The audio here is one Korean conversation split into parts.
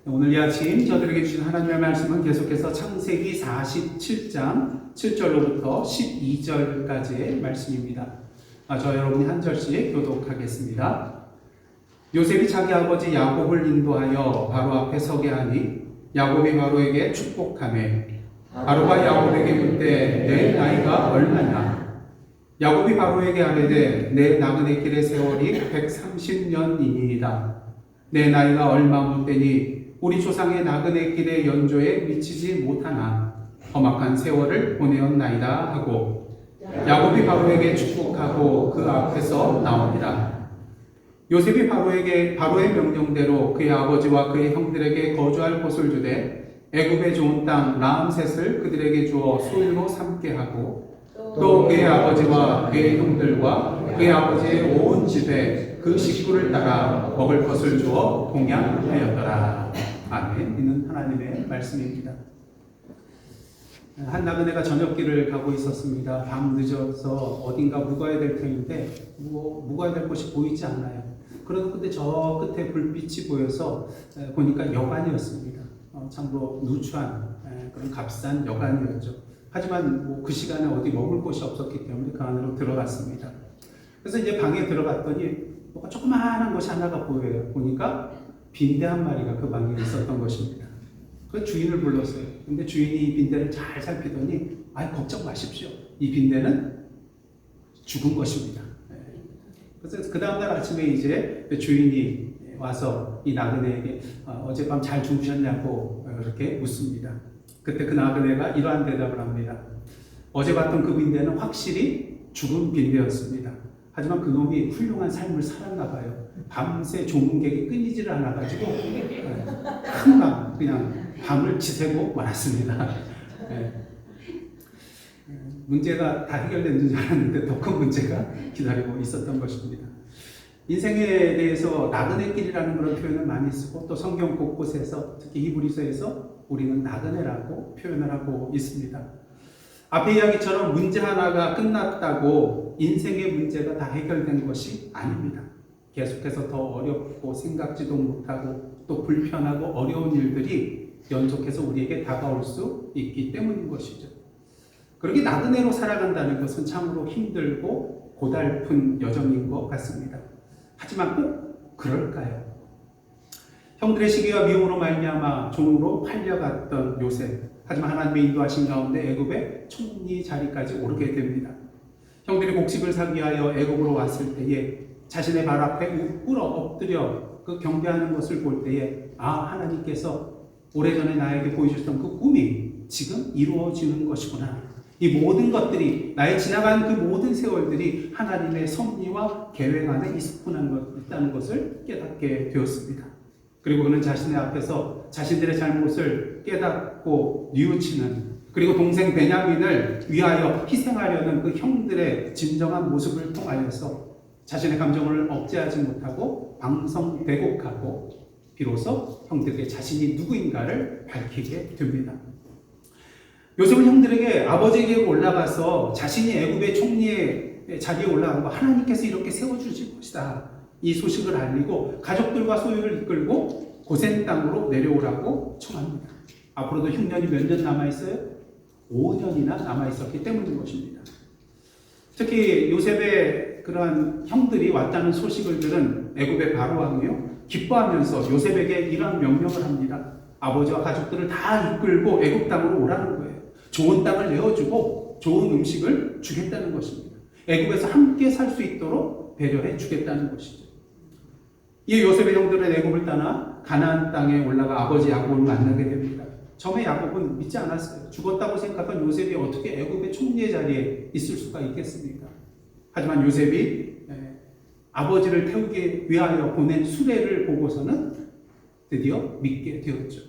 오늘 이 아침 저들에게 주신 하나님의 말씀은 계속해서 창세기 47장 7절로부터 12절까지의 말씀입니다. 저 여러분이 한 절씩 교독하겠습니다. 요셉이 자기 아버지 야곱을 인도하여 바로 앞에 서게 하니 야곱이 바로에게 축복하매 바로가 야곱에게 묻되 내 나이가 얼마냐? 야곱이 바로에게 아뢰되 내 나그네 길의 세월이 130년이니이다. 내 나이가 얼마 못되니 우리 조상의 나그네 길의 연조에 미치지 못하나 험악한 세월을 보내었나이다 하고 야곱이 바로에게 축복하고 그 앞에서 나옵니다. 요셉이 바로의 명령대로 그의 아버지와 그의 형들에게 거주할 곳을 주되 애굽의 좋은 땅 라암셋을 그들에게 주어 소유로 삼게 하고 또 그의 아버지와 그의 형들과 그의 아버지의 온 집에 그 식구를 따라 먹을 것을 주어 동양하였더라. 아멘. 이는 하나님의 말씀입니다. 한 나그네가 저녁길을 가고 있었습니다. 밤 늦어서 어딘가 묵어야 될 터인데 묵어야 될 곳이 보이지 않아요. 그런데 저 끝에 불빛이 보여서 보니까 여관이었습니다. 참으로 누추한 그런 값싼 여관이었죠. 하지만 그 시간에 어디 머물 곳이 없었기 때문에 그 안으로 들어갔습니다. 그래서 이제 방에 들어갔더니 뭐가 조그마한 곳이 하나가 보여요. 보니까 빈대 한 마리가 그 방에 있었던 것입니다. 그 주인을 불렀어요. 근데 주인이 이 빈대를 잘 살피더니 걱정 마십시오. 이 빈대는 죽은 것입니다. 그래서 그 다음날 아침에 이제 주인이 와서 이 나그네에게 어젯밤 잘 주무셨냐고 이렇게 묻습니다. 그때 그 나그네가 이러한 대답을 합니다. 어제 봤던 그 빈대는 확실히 죽은 빈대였습니다. 하지만 그놈이 훌륭한 삶을 살았나 봐요. 밤새 조문객이 끊이지를 않아가지고 금방 그냥 밤을 지새고 말았습니다. 문제가 다 해결된 줄 알았는데 더 큰 문제가 기다리고 있었던 것입니다. 인생에 대해서 나그네길이라는 그런 표현을 많이 쓰고 또 성경 곳곳에서 특히 히브리서에서 우리는 나그네라고 표현을 하고 있습니다. 앞의 이야기처럼 문제 하나가 끝났다고 인생의 문제가 다 해결된 것이 아닙니다. 계속해서 더 어렵고 생각지도 못하고 또 불편하고 어려운 일들이 연속해서 우리에게 다가올 수 있기 때문인 것이죠. 그렇게 나그네로 살아간다는 것은 참으로 힘들고 고달픈 여정인 것 같습니다. 하지만 꼭 그럴까요? 형들의 시기와 미움으로 말미암아 종으로 팔려갔던 요셉. 하지만 하나님의 인도하신 가운데 애굽의 총리 자리까지 오르게 됩니다. 형들이 곡식을 사기 위하여 애굽으로 왔을 때에 자신의 발 앞에 꿇어 엎드려 그 경배하는 것을 볼 때에 하나님께서 오래전에 나에게 보여주셨던 그 꿈이 지금 이루어지는 것이구나. 이 모든 것들이 나의 지나간 그 모든 세월들이 하나님의 섭리와 계획 안에 있다는 것을 깨닫게 되었습니다. 그리고 그는 자신의 앞에서 자신들의 잘못을 깨닫고 뉘우치는 그리고 동생 베냐민을 위하여 희생하려는 그 형들의 진정한 모습을 통하여서 자신의 감정을 억제하지 못하고 방성대곡하고 비로소 형들에게 자신이 누구인가를 밝히게 됩니다. 요셉은 형들에게 아버지에게 올라가서 자신이 애굽의 총리의 자리에 올라간 거 하나님께서 이렇게 세워주실 것이다. 이 소식을 알리고 가족들과 소유를 이끌고 고센 땅으로 내려오라고 청합니다. 앞으로도 흉년이 몇 년 남아있어요? 5년이나 남아있었기 때문인 것입니다. 특히 요셉의 그러한 형들이 왔다는 소식을 들은 애굽의 바로 왕이요 기뻐하면서 요셉에게 이런 명령을 합니다. 아버지와 가족들을 다 이끌고 애굽 땅으로 오라는 거예요. 좋은 땅을 내어주고 좋은 음식을 주겠다는 것입니다. 애굽에서 함께 살 수 있도록 배려해 주겠다는 것이죠. 이 요셉의 형들은 애굽을 떠나 가나안 땅에 올라가 아버지 야곱을 만나게 됩니다. 처음에 야곱은 믿지 않았어요. 죽었다고 생각한 요셉이 어떻게 애굽의 총리의 자리에 있을 수가 있겠습니까? 하지만 요셉이 아버지를 태우기 위하여 보낸 수레를 보고서는 드디어 믿게 되었죠.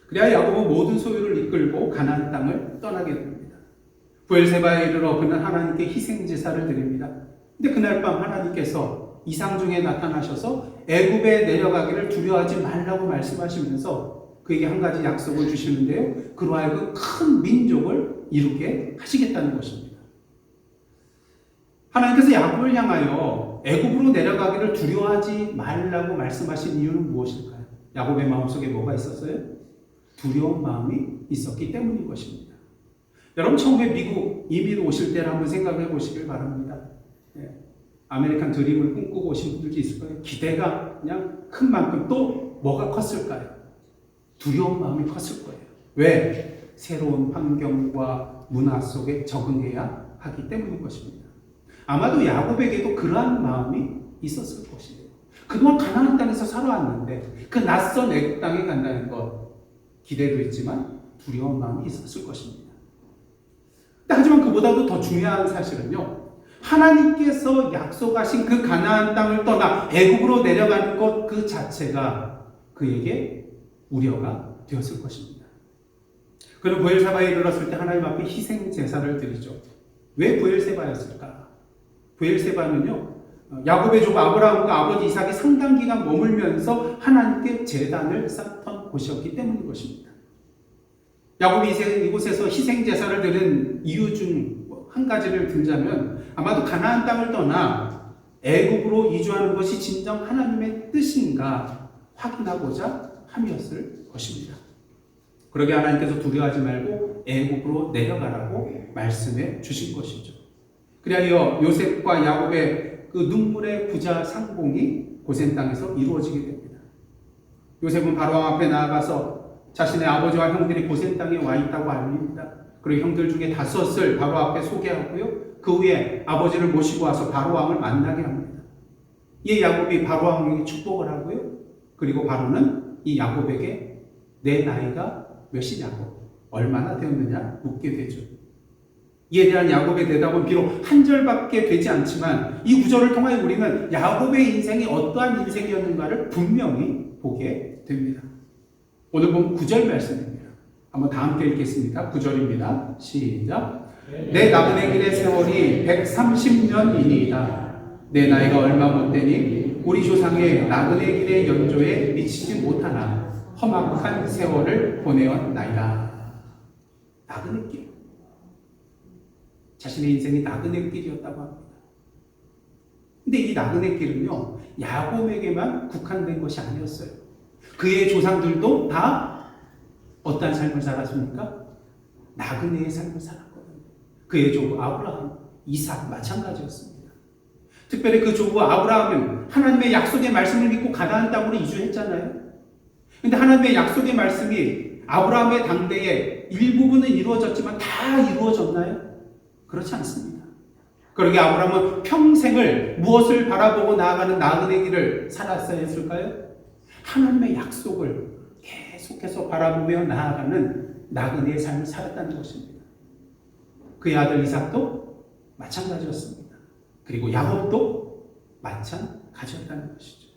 그래야 야곱은 모든 소유를 이끌고 가나안 땅을 떠나게 됩니다. 부엘세바에 이르러 그는 하나님께 희생제사를 드립니다. 근데 그날 밤 하나님께서 이상 중에 나타나셔서 애굽에 내려가기를 두려워하지 말라고 말씀하시면서 그에게 한 가지 약속을 주시는데요. 그로 하여금 큰 민족을 이루게 하시겠다는 것입니다. 하나님께서 야곱을 향하여 애굽으로 내려가기를 두려워하지 말라고 말씀하신 이유는 무엇일까요? 야곱의 마음속에 뭐가 있었어요? 두려운 마음이 있었기 때문인 것입니다. 여러분 처음에 미국 이민 오실 때를 한번 생각해 보시길 바랍니다. 아메리칸 드림을 꿈꾸고 오신 분들도 있을 거예요. 기대가 그냥 큰 만큼 또 뭐가 컸을까요? 두려운 마음이 컸을 거예요. 왜? 새로운 환경과 문화 속에 적응해야 하기 때문인 것입니다. 아마도 야곱에게도 그러한 마음이 있었을 것이에요. 그동안 가나안 땅에서 살아왔는데 그 낯선 애국 땅에 간다는 것 기대도 있지만 두려운 마음이 있었을 것입니다. 하지만 그보다도 더 중요한 사실은요. 하나님께서 약속하신 그 가나안 땅을 떠나 애국으로 내려가는 것 그 자체가 그에게 우려가 되었을 것입니다. 그는 브엘세바에 이르렀을 때 하나님 앞에 희생 제사를 드리죠. 왜 브엘세바였을까? 브엘세바는요. 야곱의 종 아브라함과 아버지 이삭이 상당 기간 머물면서 하나님께 제단을 쌓던 곳이었기 때문인 것입니다. 야곱이 이곳에서 희생 제사를 드린 이유 중 한 가지를 들자면 아마도 가나안 땅을 떠나 애국으로 이주하는 것이 진정 하나님의 뜻인가 확인하고자 함이었을 것입니다. 그러게 하나님께서 두려워하지 말고 애국으로 내려가라고 말씀해 주신 것이죠. 그리하여 요셉과 야곱의 그 눈물의 부자 상봉이 고센 땅에서 이루어지게 됩니다. 요셉은 바로왕 앞에 나아가서 자신의 아버지와 형들이 고센 땅에 와 있다고 알립니다. 그리고 형들 중에 5을 바로 앞에 소개하고요. 그 후에 아버지를 모시고 와서 바로왕을 만나게 합니다. 이 야곱이 바로왕에게 축복을 하고요. 그리고 바로는 이 야곱에게 내 나이가 몇이냐고 얼마나 되었느냐 묻게 되죠. 이에 대한 야곱의 대답은 비록 한 절밖에 되지 않지만 이 구절을 통하여 우리는 야곱의 인생이 어떠한 인생이었는가를 분명히 보게 됩니다. 오늘 본 9절 말씀입니다. 한번 다 함께 읽겠습니다. 9절입니다. 시작. 내 나그네 길의 세월이 130년이니이다. 내 나이가 얼마 못되니 우리 조상의 나그네 길의 연조에 미치지 못하나 험악한 세월을 보내었나이다. 나그네 길. 자신의 인생이 나그네 길이었다고 합니다. 근데 이 나그네 길은요, 야곱에게만 국한된 것이 아니었어요. 그의 조상들도 다 어떠한 삶을 살았습니까? 나그네의 삶을 살았거든요. 그의 조부 아브라함, 이삭 마찬가지였습니다. 특별히 그 조부 아브라함은 하나님의 약속의 말씀을 믿고 가나안 땅으로 이주했잖아요. 근데 하나님의 약속의 말씀이 아브라함의 당대에 일부분은 이루어졌지만 다 이루어졌나요? 그렇지 않습니다. 그러게 아브라함은 평생을 무엇을 바라보고 나아가는 나그네 길을 살았어야 했을까요? 하나님의 약속을 계속해서 바라보며 나아가는 나그네의 삶을 살았다는 것입니다. 그의 아들 이삭도 마찬가지였습니다. 그리고 야곱도 마찬가지였다는 것이죠.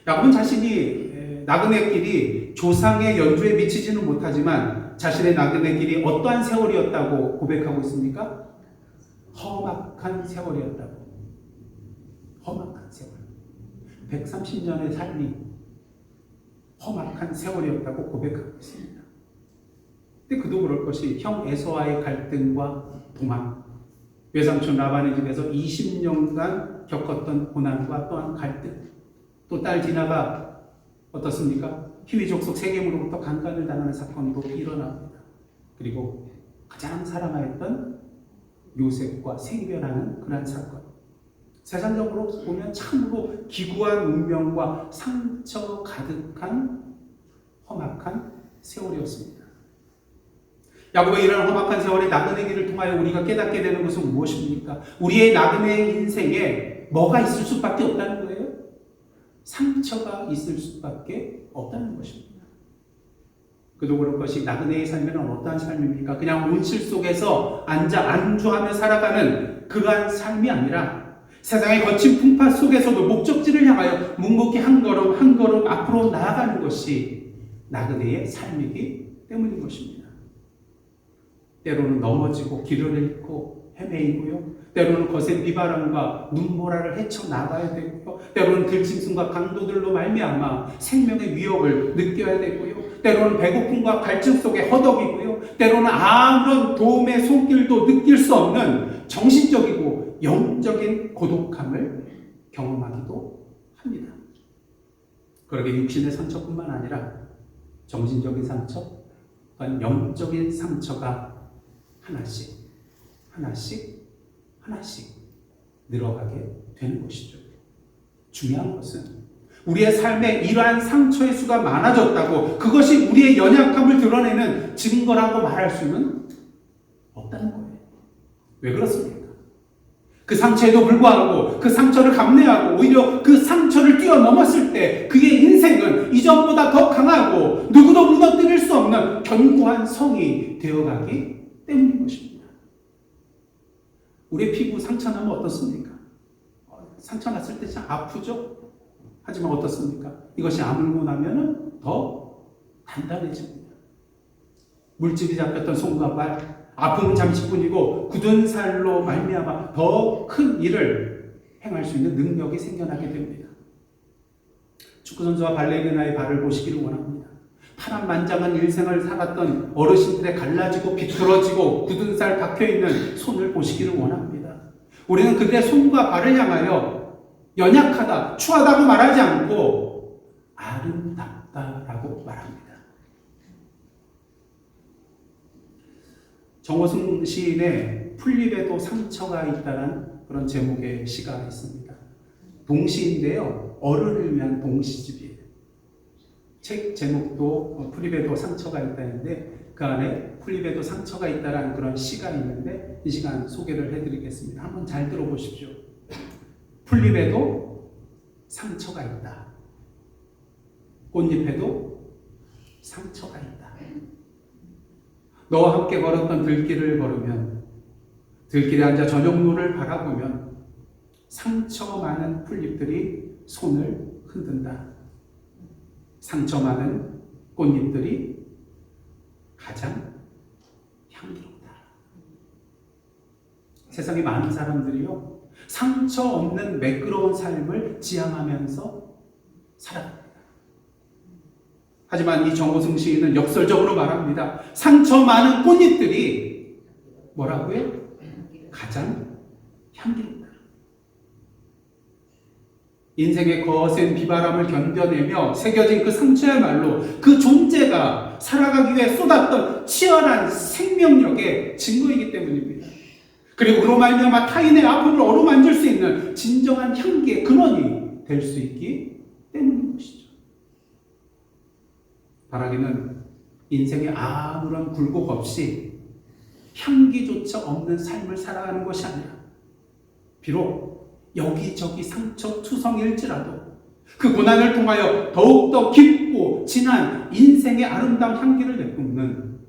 야곱은 자신이 나그네 길이 조상의 연주에 미치지는 못하지만 자신의 나그네 길이 어떠한 세월이었다고 고백하고 있습니까? 험악한 세월이었다고. 험악한 세월. 130년의 삶이 험악한 세월이었다고 고백하고 있습니다. 근데 그도 그럴 것이 형 에서와의 갈등과 도망, 외삼촌 라반의 집에서 20년간 겪었던 고난과 또한 갈등, 또 딸 디나가 어떻습니까? 히위 족속 세겜으로부터 강간을 당하는 사건도 일어납니다. 그리고 가장 사랑하였던 요셉과 생별하는 그런 사건. 세상적으로 보면 참으로 기구한 운명과 상처 가득한 험악한 세월이었습니다. 야곱의 이런 험악한 세월의 나그네 길을 통하여 우리가 깨닫게 되는 것은 무엇입니까? 우리의 나그네 인생에 뭐가 있을 수밖에 없다는 거예요? 상처가 있을 수밖에 없다는 것입니다. 그도 그럴 것이 나그네의 삶에는 어떠한 삶입니까? 그냥 온실 속에서 안주하며 살아가는 그러한 삶이 아니라 세상의 거친 풍파 속에서도 목적지를 향하여 묵묵히 한 걸음 한 걸음 앞으로 나아가는 것이 나그네의 삶이기 때문인 것입니다. 때로는 넘어지고 길을 잃고 헤매이고요. 때로는 거센 비바람과 눈보라를 헤쳐나가야 되고요. 때로는 들짐승과 강도들로 말미암아 생명의 위협을 느껴야 되고요. 때로는 배고픔과 갈증 속에 허덕이고요. 때로는 아무런 도움의 손길도 느낄 수 없는 정신적이고 영적인 고독함을 경험하기도 합니다. 그러게 육신의 상처뿐만 아니라 정신적인 상처, 또한 영적인 상처가 하나씩 늘어가게 되는 것이죠. 중요한 것은 우리의 삶에 이러한 상처의 수가 많아졌다고 그것이 우리의 연약함을 드러내는 증거라고 말할 수는 없다는 거예요. 왜 그렇습니까? 그 상처에도 불구하고 그 상처를 감내하고 오히려 그 상처를 뛰어넘었을 때 그의 인생은 이전보다 더 강하고 누구도 무너뜨릴 수 없는 견고한 성이 되어가기 때문인 것입니다. 우리의 피부 상처 나면 어떻습니까? 상처 났을 때 참 아프죠? 하지만 어떻습니까? 이것이 아물고 나면 더 단단해집니다. 물집이 잡혔던 손과 발, 아픔은 잠시뿐이고 굳은 살로 말미암아 더 큰 일을 행할 수 있는 능력이 생겨나게 됩니다. 축구선수와 발레리나의 발을 보시기를 원합니다. 파란만장한 일생을 살았던 어르신들의 갈라지고 비뚤어지고 굳은 살 박혀있는 손을 보시기를 원합니다. 우리는 그들의 손과 발을 향하여 연약하다, 추하다고 말하지 않고 아름답다라고 말합니다. 정호승 시인의 풀잎에도 상처가 있다는 그런 제목의 시가 있습니다. 동시인데요. 어른을 위한 동시집이에요. 책 제목도 풀잎에도 상처가 있다는데 그 안에 풀잎에도 상처가 있다는 그런 시가 있는데 이 시간 소개를 해드리겠습니다. 한번 잘 들어보십시오. 풀잎에도 상처가 있다. 꽃잎에도 상처가 있다. 너와 함께 걸었던 들길을 걸으면, 들길에 앉아 저녁노를 바라보면 상처 많은 풀잎들이 손을 흔든다. 상처 많은 꽃잎들이 가장 향기롭다. 세상에 많은 사람들이요, 상처 없는 매끄러운 삶을 지향하면서 살아갑니다. 하지만 이 정호승 시인은 역설적으로 말합니다. 상처 많은 꽃잎들이 뭐라고요? 가장 향기롭다. 인생의 거센 비바람을 견뎌내며 새겨진 그 상처야말로 그 존재가 살아가기 위해 쏟았던 치열한 생명력의 증거이기 때문입니다. 그리고 그로 말미암아 타인의 아픔을 어루만질 수 있는 진정한 향기의 근원이 될 수 있기 때문인 것이죠. 바라기는 인생에 아무런 굴곡 없이 향기조차 없는 삶을 살아가는 것이 아니라 비록 여기저기 상처투성일지라도 그 고난을 통하여 더욱더 깊고 진한 인생의 아름다운 향기를 내뿜는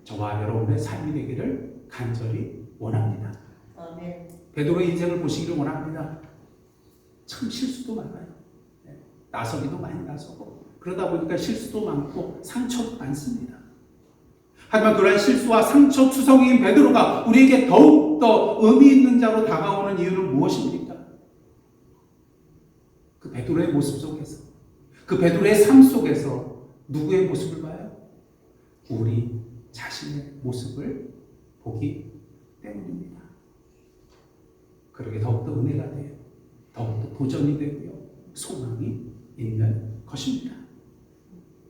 저와 여러분의 삶이 되기를 간절히 원합니다. 베드로의 인생을 보시기를 원합니다. 참 실수도 많아요. 나서기도 많이 나서고 그러다 보니까 실수도 많고 상처도 많습니다. 하지만 그러한 실수와 상처 투성이인 베드로가 우리에게 더욱더 의미 있는 자로 다가오는 이유는 무엇입니까? 그 베드로의 모습 속에서, 그 베드로의 삶 속에서 누구의 모습을 봐요? 우리 자신의 모습을 보기 때문입니다. 그러게 더욱더 은혜가 돼요. 더욱더 도전이 되고요. 소망이 있는 것입니다.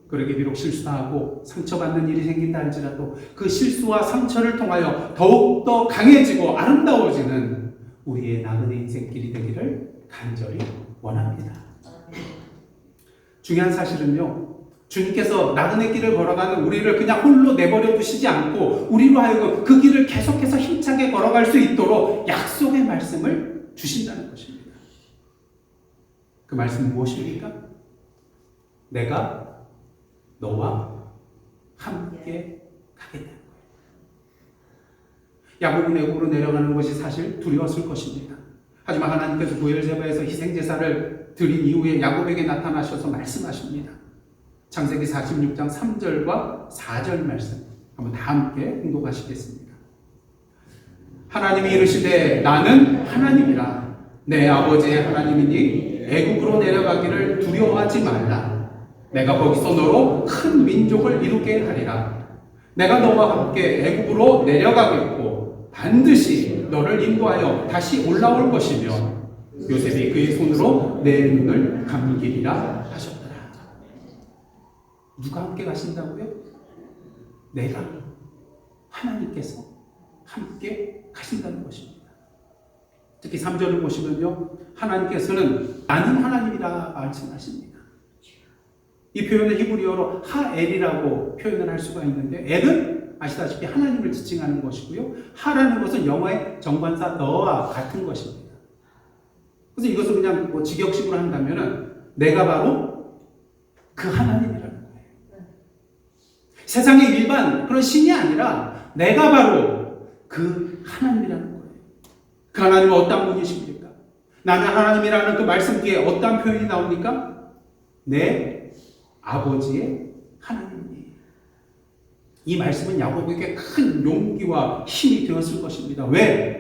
그러게 비록 실수하고 상처받는 일이 생긴다 할지라도 그 실수와 상처를 통하여 더욱더 강해지고 아름다워지는 우리의 나그네 인생길이 되기를 간절히 원합니다. 중요한 사실은요, 주님께서 나그네 길을 걸어가는 우리를 그냥 홀로 내버려 두시지 않고 우리로 하여금 그 길을 계속해서 힘차게 걸어갈 수 있도록 약속의 말씀을 주신다는 것입니다. 그 말씀은 무엇입니까? 내가 너와 함께 가겠다는 거예요. 야곱은 애굽으로 내려가는 것이 사실 두려웠을 것입니다. 하지만 하나님께서 부엘세바에서 희생제사를 드린 이후에 야곱에게 나타나셔서 말씀하십니다. 창세기 46장 3절과 4절 말씀 한번 다 함께 공독하시겠습니다. 하나님이 이르시되 나는 하나님이라 내 아버지의 하나님이니 애굽으로 내려가기를 두려워하지 말라. 내가 거기서 너로 큰 민족을 이루게 하리라. 내가 너와 함께 애굽으로 내려가겠고 반드시 너를 인도하여 다시 올라올 것이며 요셉이 그의 손으로 내 눈을 감기리라 하셨더라. 누가 함께 가신다고요? 내가, 하나님께서 함께 가신다는 것입니다. 특히 3절을 보시면요, 하나님께서는 나는 하나님이라 말씀하십니다. 이 표현을 히브리어로 하엘이라고 표현을 할 수가 있는데, 엘은 아시다시피 하나님을 지칭하는 것이고요, 하라는 것은 영어의 정관사 너와 같은 것입니다. 그래서 이것을 그냥 뭐 직역식으로 한다면은 내가 바로 그 하나님이라는 거예요. 세상의 일반 그런 신이 아니라 내가 바로 그 하나님이라는 거예요. 그 하나님은 어떤 분이십니까? 나는 하나님이라는 그 말씀 뒤에 어떤 표현이 나옵니까? 내 아버지의 하나님이에요. 이 말씀은 야고보에게 큰 용기와 힘이 되었을 것입니다. 왜?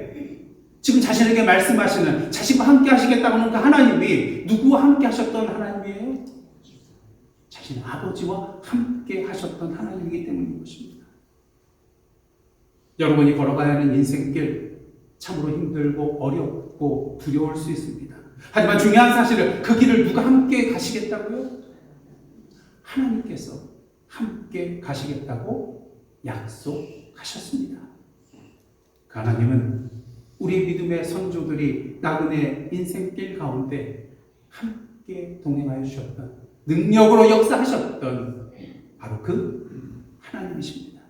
지금 자신에게 말씀하시는, 자신과 함께 하시겠다고 하는 그 하나님이 누구와 함께 하셨던 하나님이에요? 자신의 아버지와 함께 하셨던 하나님이기 때문인 것입니다. 여러분이 걸어가야 하는 인생길 참으로 힘들고 어렵고 두려울 수 있습니다. 하지만 중요한 사실은 그 길을 누가 함께 가시겠다고요? 하나님께서 함께 가시겠다고 약속하셨습니다. 그 하나님은 우리 믿음의 선조들이 나그네 인생길 가운데 함께 동행하여 주셨던, 능력으로 역사하셨던 바로 그 하나님이십니다.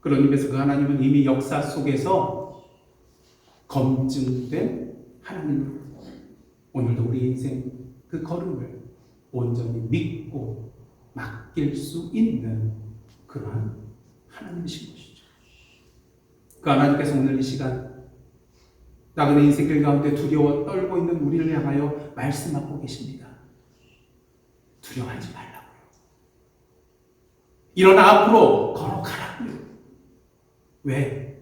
그런 의미에서 그 하나님은 이미 역사 속에서 검증된 하나님으로 오늘도 우리 인생 그 걸음을 온전히 믿고 맡길 수 있는 그러한 하나님이신 것이죠. 그 하나님께서 오늘 이 시간 나그네 인생길 가운데 두려워 떨고 있는 우리를 향하여 말씀하고 계십니다. 두려워하지 말라고요. 일어나 앞으로 걸어가라고요. 왜?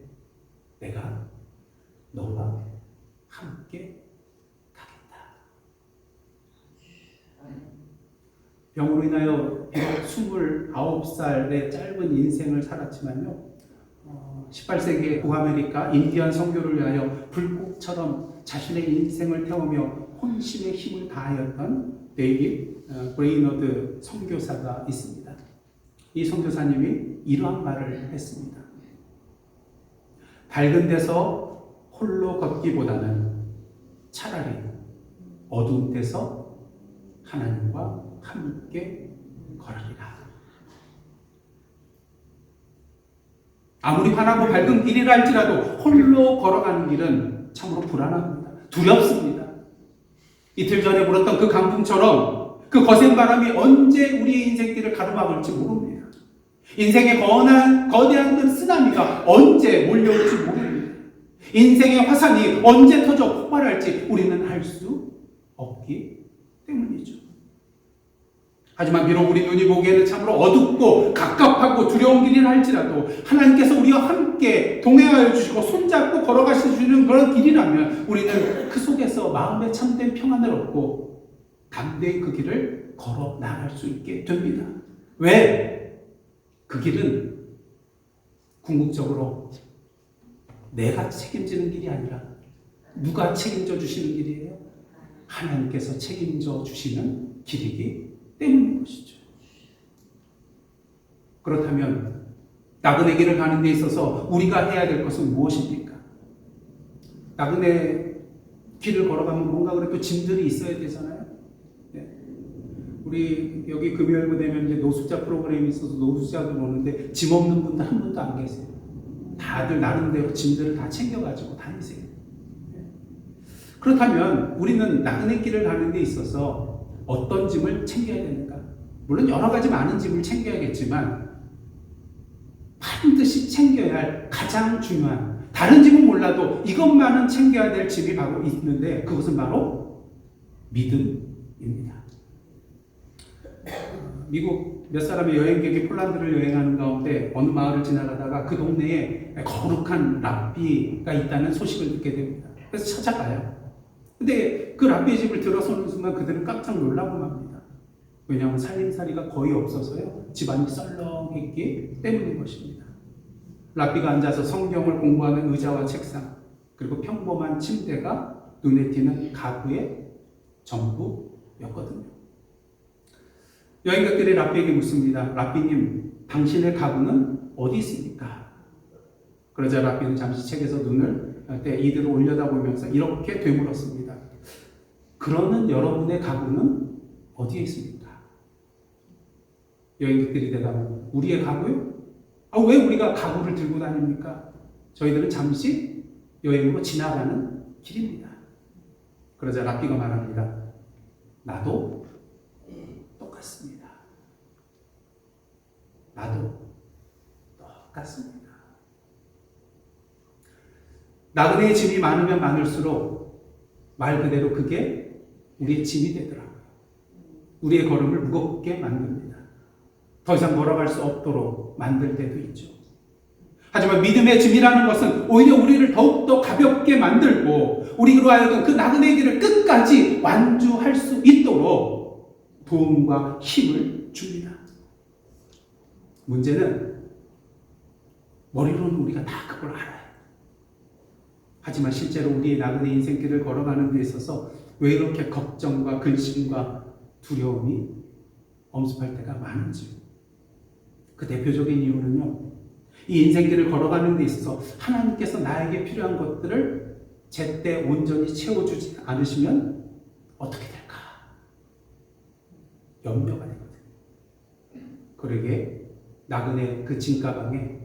내가 너와 함께 가겠다. 병으로 인하여 비록 29살의 짧은 인생을 살았지만요, 18세기의 북아메리카 인디안 선교를 위하여 불꽃처럼 자신의 인생을 태우며 혼신의 힘을 다하였던 데이빗 브레이너드 선교사가 있습니다. 이 선교사님이 이러한 말을 했습니다. 밝은 데서 홀로 걷기보다는 차라리 어두운 데서 하나님과 함께 걸으리라. 아무리 환하고 밝은 길이라 할지라도 홀로 걸어가는 길은 참으로 불안합니다. 두렵습니다. 이틀 전에 불었던 그 강풍처럼 그 거센 바람이 언제 우리의 인생길을 가로막을지 모릅니다. 인생의 거대한 그 쓰나미가 언제 몰려올지 모릅니다. 인생의 화산이 언제 터져 폭발할지 우리는 알 수 없기 때문이죠. 하지만 비록 우리 눈이 보기에는 참으로 어둡고 갑갑하고 두려운 길이라 할지라도 하나님께서 우리와 함께 동행하여 주시고 손잡고 걸어가시는 그런 길이라면 우리는 그 속에서 마음에 참된 평안을 얻고 담대히 그 길을 걸어 나갈 수 있게 됩니다. 왜? 그 길은 궁극적으로 내가 책임지는 길이 아니라 누가 책임져 주시는 길이에요? 하나님께서 책임져 주시는 길이기 때문인 것이죠. 그렇다면 나그네 길을 가는 데 있어서 우리가 해야 될 것은 무엇입니까? 나그네 길을 걸어가면 뭔가 그래도 짐들이 있어야 되잖아요. 네. 우리 여기 금요일부 되면 이제 노숙자 프로그램이 있어서 노숙자들 오는데 짐 없는 분들 한 분도 안 계세요. 다들 나름대로 짐들을 다 챙겨가지고 다니세요. 네. 그렇다면 우리는 나그네 길을 가는 데 있어서 어떤 짐을 챙겨야 되는가? 물론 여러 가지 많은 짐을 챙겨야겠지만 반드시 챙겨야 할 가장 중요한, 다른 짐은 몰라도 이것만은 챙겨야 될 짐이 바로 있는데 그것은 바로 믿음입니다. 미국 몇 사람의 여행객이 폴란드를 여행하는 가운데 어느 마을을 지나가다가 그 동네에 거룩한 랍비가 있다는 소식을 듣게 됩니다. 그래서 찾아가요. 근데 그 랍비의 집을 들어서는 순간 그들은 깜짝 놀라고 맙니다. 왜냐하면 살림살이가 거의 없어서요, 집안이 썰렁했기 때문인 것입니다. 랍비가 앉아서 성경을 공부하는 의자와 책상, 그리고 평범한 침대가 눈에 띄는 가구의 전부였거든요. 여행객들이 랍비에게 묻습니다. 랍비님, 당신의 가구는 어디 있습니까? 그러자 랍비는 잠시 책에서 눈을 이들을 올려다보면서 이렇게 되물었습니다. 그러는 여러분의 가구는 어디에 있습니까? 여행객들이 대답합니다. 우리의 가구요? 왜 우리가 가구를 들고 다닙니까? 저희들은 잠시 여행으로 지나가는 길입니다. 그러자 랍비가 말합니다. 나도 똑같습니다. 나도 똑같습니다. 나그네의 짐이 많으면 많을수록 말 그대로 그게 우리의 짐이 되더라고요. 우리의 걸음을 무겁게 만듭니다. 더 이상 걸어갈 수 없도록 만들 때도 있죠. 하지만 믿음의 짐이라는 것은 오히려 우리를 더욱더 가볍게 만들고 우리로 하여금 그 나그네의 길을 끝까지 완주할 수 있도록 도움과 힘을 줍니다. 문제는 머리로는 우리가 다 그걸 알아요. 하지만 실제로 우리의 나그네 인생길을 걸어가는 데 있어서 왜 이렇게 걱정과 근심과 두려움이 엄습할 때가 많은지. 그 대표적인 이유는요. 이 인생길을 걸어가는 데 있어서 하나님께서 나에게 필요한 것들을 제때 온전히 채워주지 않으시면 어떻게 될까? 염려가 되거든요. 그러게 나그네 그 짐가방에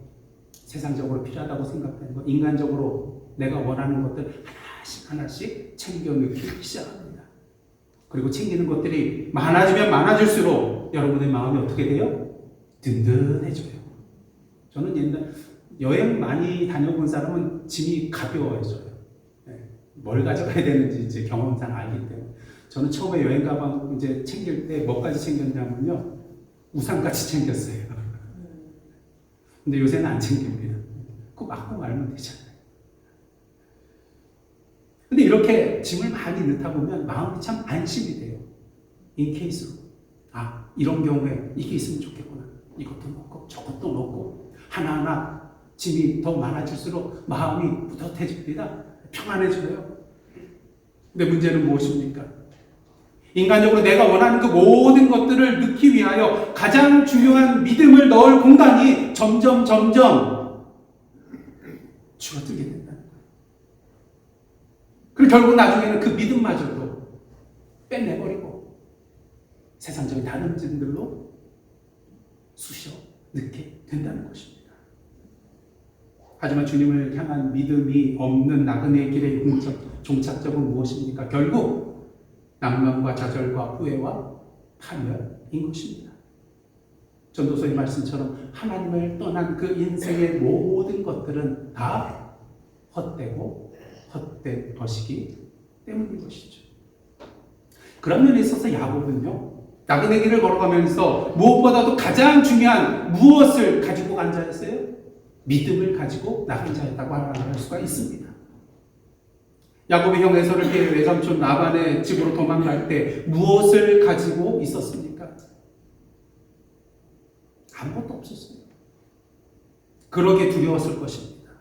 세상적으로 필요하다고 생각되는 것, 인간적으로 내가 원하는 것들 하나씩 챙겨 넣기 시작합니다. 그리고 챙기는 것들이 많아지면 많아질수록 여러분의 마음이 어떻게 돼요? 든든해져요. 저는 옛날 여행 많이 다녀본 사람은 짐이 가벼워져요. 뭘 가져가야 되는지 이제 경험상 알기 때문에. 저는 처음에 여행 가방 이제 챙길 때 뭐까지 챙겼냐면요. 우산까지 챙겼어요. 근데 요새는 안 챙깁니다. 그거 맞고 말면 되잖아요. 근데 이렇게 짐을 많이 넣다 보면 마음이 참 안심이 돼요. 인케이스로. 이런 경우에 이게 있으면 좋겠구나. 이것도 넣고 저것도 넣고 하나하나 짐이 더 많아질수록 마음이 뿌듯해집니다. 평안해져요. 근데 문제는 무엇입니까? 인간적으로 내가 원하는 그 모든 것들을 넣기 위하여 가장 중요한 믿음을 넣을 공간이 점점 줄어들게 된다는 거예요. 그리고 결국 나중에는 그 믿음마저도 빼내버리고 세상적인 다른 짐들로 쑤셔 넣게 된다는 것입니다. 하지만 주님을 향한 믿음이 없는 나그네의 길의 종착점은 무엇입니까? 결국 낭만과 좌절과 후회와 파멸인 것입니다. 전도서의 말씀처럼 하나님을 떠난 그 인생의 모든 것들은 다 헛되고 헛된 것이기 때문인 것이죠. 그런 면에 있어서 야곱은요, 나그네 길을 걸어가면서 무엇보다도 가장 중요한 무엇을 가지고 간 자였어요? 믿음을 가지고 나간 자였다고 할 수가 있습니다. 야곱의 형 에서를 피해 외삼촌 라반의 집으로 도망갈 때 무엇을 가지고 있었습니까? 아무것도 없었어요. 그러게 두려웠을 것입니다.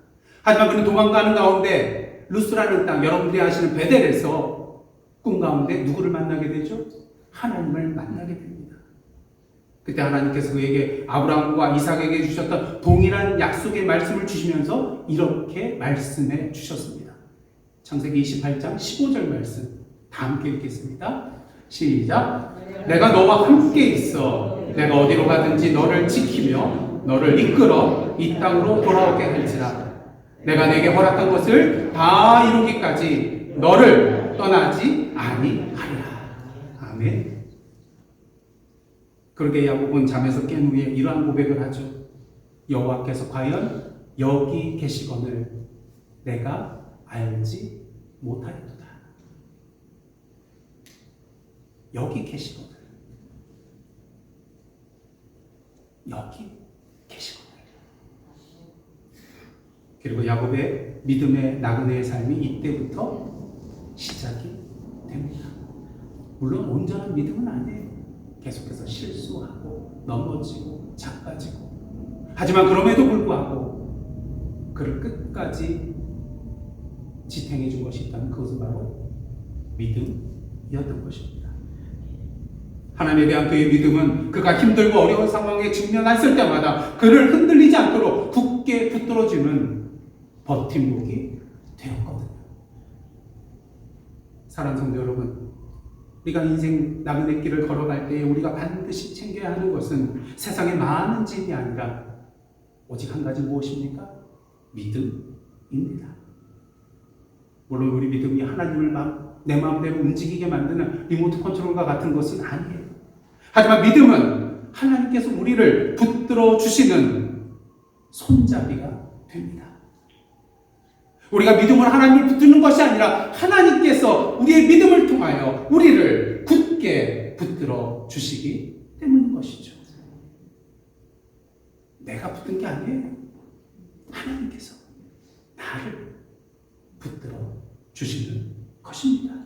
하지만 그는 도망가는 가운데 루스라는 땅, 여러분들이 아시는 베델에서 꿈 가운데 누구를 만나게 되죠? 하나님을 만나게 됩니다. 그때 하나님께서 그에게 아브라함과 이삭에게 주셨던 동일한 약속의 말씀을 주시면서 이렇게 말씀해 주셨습니다. 창세기 28장 15절 말씀 다 함께 읽겠습니다. 시작. 내가 너와 함께 있어 내가 어디로 가든지 너를 지키며 너를 이끌어 이 땅으로 돌아오게 할지라. 내가 내게 허락한 것을 다 이루기까지 너를 떠나지 아니하리라. 아멘. 그러게 야곱은 잠에서 깬 후에 이러한 고백을 하죠. 여호와께서 과연 여기 계시거늘 내가 알지 못하리로다. 여기 계시거늘 여기 계시거늘. 그리고 야곱의 믿음의 나그네의 삶이 이때부터 시작이 됩니다. 물론 온전한 믿음은 아니에요. 계속해서 실수하고 넘어지고 자빠지고. 하지만 그럼에도 불구하고 그를 끝까지 지탱해 준 것이 있다면 그것은 바로 믿음이었던 것입니다. 하나님에 대한 그의 믿음은 그가 힘들고 어려운 상황에 직면했을 때마다 그를 흔들리지 않도록 굳게 붙들어주는 버팀목이 되었거든요. 사랑하는 성도 여러분, 우리가 인생 나그네 길을 걸어갈 때 우리가 반드시 챙겨야 하는 것은 세상에 많은 짐이 아니라 오직 한 가지 무엇입니까? 믿음입니다. 물론 우리 믿음이 하나님을 내 마음대로 움직이게 만드는 리모트 컨트롤과 같은 것은 아니에요. 하지만 믿음은 하나님께서 우리를 붙들어 주시는 손잡이가 됩니다. 우리가 믿음으로 하나님을 붙드는 것이 아니라 하나님께서 우리의 믿음을 통하여 우리를 굳게 붙들어 주시기 때문인 것이죠. 내가 붙든 게 아니에요. 하나님께서 나를 붙들어 주시는 것입니다.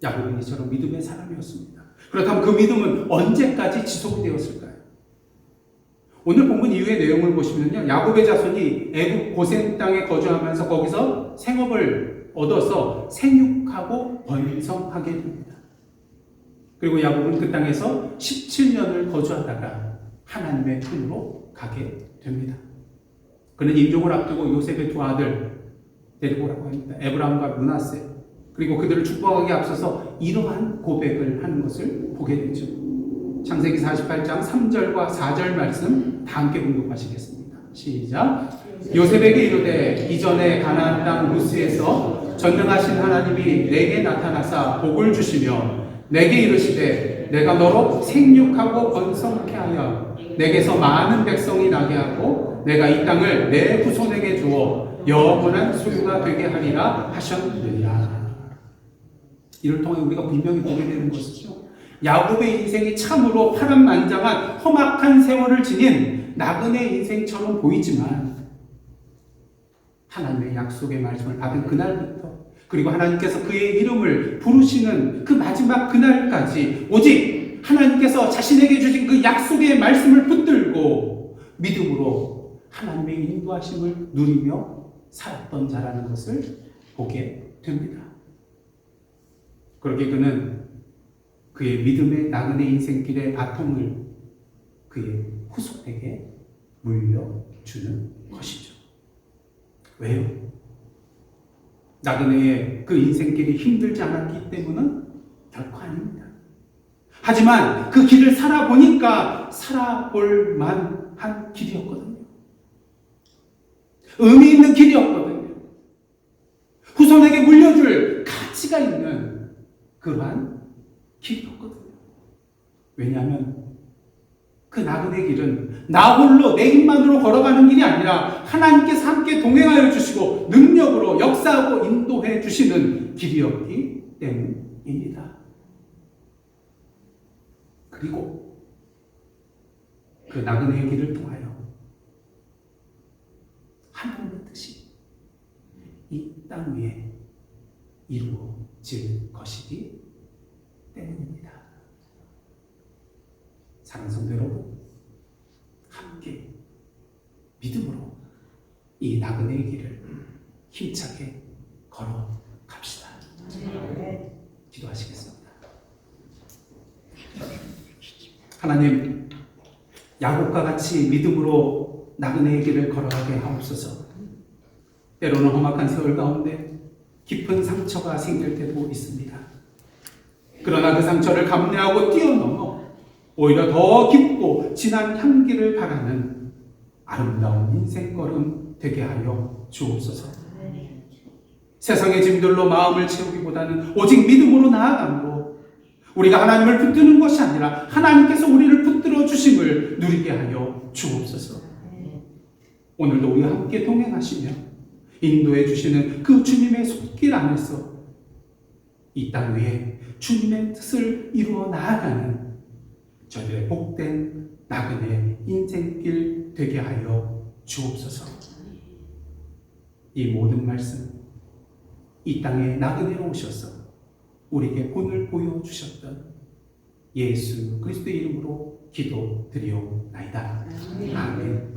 야곱은 이처럼 믿음의 사람이었습니다. 그렇다면 그 믿음은 언제까지 지속되었을까요? 오늘 본문 이후의 내용을 보시면요, 야곱의 자손이 애굽 고센 땅에 거주하면서 거기서 생업을 얻어서 생육하고 번성하게 됩니다. 그리고 야곱은 그 땅에서 17년을 거주하다가 하나님의 품으로 가게 됩니다. 그는 임종을 앞두고 요셉의 두 아들 데리고 오라고 합니다. 에브라임과 므낫세. 그리고 그들을 축복하기 앞서서 이러한 고백을 하는 것을 보게 되죠. 창세기 48장 3절과 4절 말씀 다 함께 공독하시겠습니다. 시작. 요셉에게 이르되 이전에 가나안 땅 루스에서 전능하신 하나님이 내게 나타나사 복을 주시며 내게 이르시되 내가 너로 생육하고 번성케 하여 내게서 많은 백성이 나게 하고 내가 이 땅을 내 후손에게 주어 영원한 소유가 되게 하리라 하셨느니라. 이를 통해 우리가 분명히 보게 되는 것이죠. 야곱의 인생이 참으로 파란만장한 험악한 세월을 지닌 나그네 인생처럼 보이지만 하나님의 약속의 말씀을 받은 그날부터 그리고 하나님께서 그의 이름을 부르시는 그 마지막 그날까지 오직 하나님께서 자신에게 주신 그 약속의 말씀을 붙들고 믿음으로 하나님의 인도하심을 누리며 살았던 자라는 것을 보게 됩니다. 그렇게 그는 그의 믿음의 나그네 인생길의 바통을 그의 후손에게 물려주는 것이죠. 왜요? 나그네의 그 인생길이 힘들지 않았기 때문은 결코 아닙니다. 하지만 그 길을 살아보니까 살아볼 만한 길이었거든요. 의미 있는 길이었거든요. 후손에게 물려줄 가치가 있는 그러한 길이었거든요. 왜냐하면 그 나그네 길은 나 홀로 내 힘만으로 걸어가는 길이 아니라 하나님께서 함께 동행하여 주시고 능력으로 역사하고 인도해 주시는 길이었기 때문입니다. 그리고 그 나그네의 길을 통하여 하나님의 뜻이 이 땅 위에 이루어질 것이기 때문입니다. 사랑하는 성도 여러분, 함께 믿음으로 이 나그네의 길을 힘차게 걸어갑시다. 기도하시겠습니다. 하나님, 야곱과 같이 믿음으로 나그네의 길을 걸어가게 하옵소서. 때로는 험악한 세월 가운데 깊은 상처가 생길 때도 있습니다. 그러나 그 상처를 감내하고 뛰어넘어 오히려 더 깊고 진한 향기를 바라는 아름다운 인생걸음 되게 하여 주옵소서. 세상의 짐들로 마음을 채우기보다는 오직 믿음으로 나아감으로 우리가 하나님을 붙드는 것이 아니라 하나님께서 우리를 붙들어 주심을 누리게 하여 주옵소서. 오늘도 우리와 함께 동행하시며 인도해 주시는 그 주님의 손길 안에서 이 땅 위에 주님의 뜻을 이루어 나아가는 저희들의 복된 나그네 인생길 되게 하여 주옵소서. 이 모든 말씀, 이 땅에 나그네로 오셔서 우리에게 본을 보여주셨던 예수 그리스도의 이름으로 기도드리옵나이다. 아멘.